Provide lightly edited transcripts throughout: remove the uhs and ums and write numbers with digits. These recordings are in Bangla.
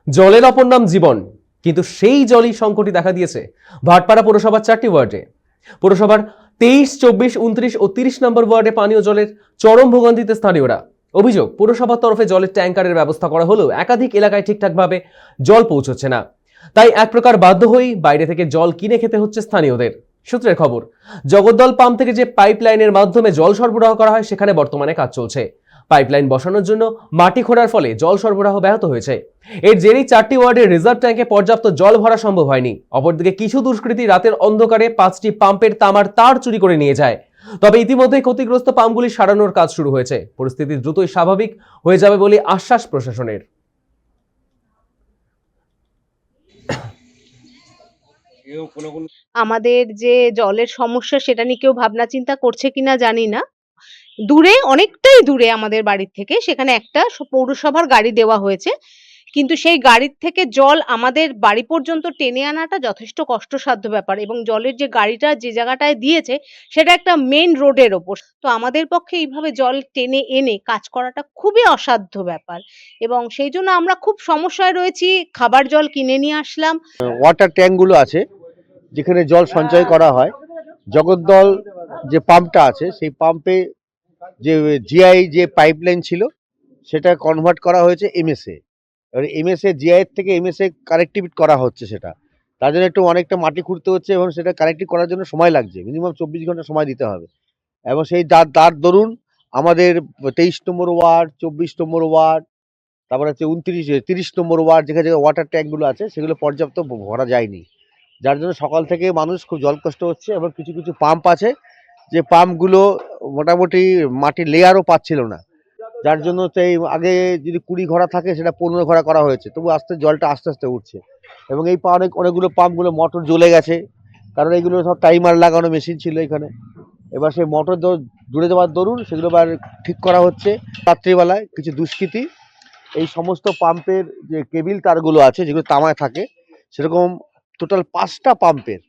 জলের অপর নাম জীবন, কিন্তু সেই জলই সংকটই দেখা দিয়েছে ভাটপাড়া পৌরসভার 4টি ওয়ার্ডে। পৌরসভার 23, 24, 29 ও 30 নম্বর ওয়ার্ডে পানীয় জলের চরম ভোগান্তিতে স্থানীয়রা। অভিযোগ, পৌরসভার তরফে জলের ট্যাঙ্কারের ব্যবস্থা করা হলেও একাধিক এলাকায় ঠিকঠাকভাবে জল পৌঁছচ্ছে না। তাই এক প্রকার বাধ্য হয়েই বাইরে থেকে জল কিনে খেতে হচ্ছে স্থানীয়দের। সূত্রের খবর, জগদ্দল পাম্প থেকে যে পাইপলাইনের মাধ্যমে জল সরবরাহ করা হয় সেখানে বর্তমানে কাজ চলছে। পাইপলাইন বসানোর জন্য মাটি খোঁড়ার ফলে জল সরবরাহ ব্যাহত হয়েছে। এর জেরেই 4টি ওয়ার্ডের রিজার্ভ ট্যাঙ্কে পর্যাপ্ত জল ভরা সম্ভব হয়নি। অপরদিকে কিছু দুষ্কৃতী রাতের অন্ধকারে 5টি পাম্পের তামার তার চুরি করে নিয়ে যায়। তবে ইতিমধ্যে ক্ষতিগ্রস্ত পাম্পগুলি সারানোর কাজ শুরু হয়েছে। পরিস্থিতি দ্রুতই স্বাভাবিক হয়ে যাবে বলে আশ্বাস প্রশাসনের। আমাদের যে জলের সমস্যা সেটা নিয়ে কেউ ভাবনা চিন্তা করছে কিনা জানি না। দূরে, অনেকটাই দূরে আমাদের বাড়ির থেকে, সেখানে একটা পৌরসভার গাড়ি দেওয়া হয়েছে। কিন্তু সেই গাড়ির থেকে জল আমাদের বাড়ি পর্যন্ত টেনে আনাটা যথেষ্ট কষ্টসাধ্য ব্যাপার, এবং জলের যে গাড়িটা যে জায়গাটায় দিয়েছে সেটা একটা মেইন রোডের ওপর। তো আমাদের পক্ষে এইভাবে জল টেনে এনে কাজ করাটা খুবই অসাধ্য ব্যাপার, এবং সেই জন্য আমরা খুব সমস্যায় রয়েছি। খাবার জল কিনে নিয়ে আসলাম। ওয়াটার ট্যাঙ্কগুলো আছে যেখানে জল সঞ্চয় করা হয়, জগদ্দল যে পাম্পটা আছে সেই পাম্পে যে জিআই যে পাইপলাইন ছিল সেটা কনভার্ট করা হয়েছে এমএসএ। এবার এমএসএ জিআই থেকে এমএসএ কানেক্টিভিট করা হচ্ছে, সেটা তার জন্য একটু অনেকটা মাটি খুঁড়তে হচ্ছে এবং সেটা কানেক্টিভ করার জন্য সময় লাগছে, মিনিমাম 24 ঘন্টা সময় দিতে হবে। এবং সেই তার দরুন আমাদের 23 নম্বর ওয়ার্ড, 24 নম্বর ওয়ার্ড, তারপর হচ্ছে 30 নম্বর ওয়ার্ড, যেখানে ওয়াটার ট্যাঙ্কগুলো আছে সেগুলো পর্যাপ্ত ভরা যায়নি, যার জন্য সকাল থেকে মানুষ খুব জল কষ্ট হচ্ছে। এবং কিছু কিছু পাম্প আছে যে পাম্পগুলো মোটামুটি মাটির লেয়ারও পাচ্ছিল না, যার জন্য সেই আগে যদি 20 ঘোড়া থাকে সেটা 15 ঘোড়া করা হয়েছে, তবু জলটা আস্তে আস্তে উঠছে। এবং এই অনেকগুলো পাম্পগুলো মোটর জ্বলে গেছে, কারণ এইগুলো সব টাইমার লাগানো মেশিন ছিল এখানে। এবার সেই মোটর জুড়ে দেওয়ার দরুন সেগুলো আবার ঠিক করা হচ্ছে। রাত্রিবেলায় কিছু দুষ্কৃতী এই সমস্ত পাম্পের যে কেবিল তারগুলো আছে যেগুলো তামায় থাকে, সেরকম টোটাল 5টা পাম্পের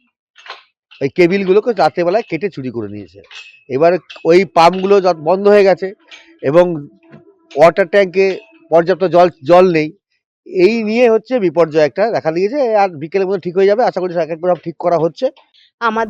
ওই কেবিলগুলোকে রাত্রেবেলায় কেটে চুরি করে নিয়েছে। এবার ওই পাম্পগুলো বন্ধ হয়ে গেছে এবং ওয়াটার ট্যাঙ্কে পর্যাপ্ত জল নেই। এই নিয়ে হচ্ছে বিপর্যয় একটা দেখা দিয়েছে। আর বিকেলের মধ্যে ঠিক হয়ে যাবে, আশা করি সব ঠিক করা হচ্ছে। আমাদের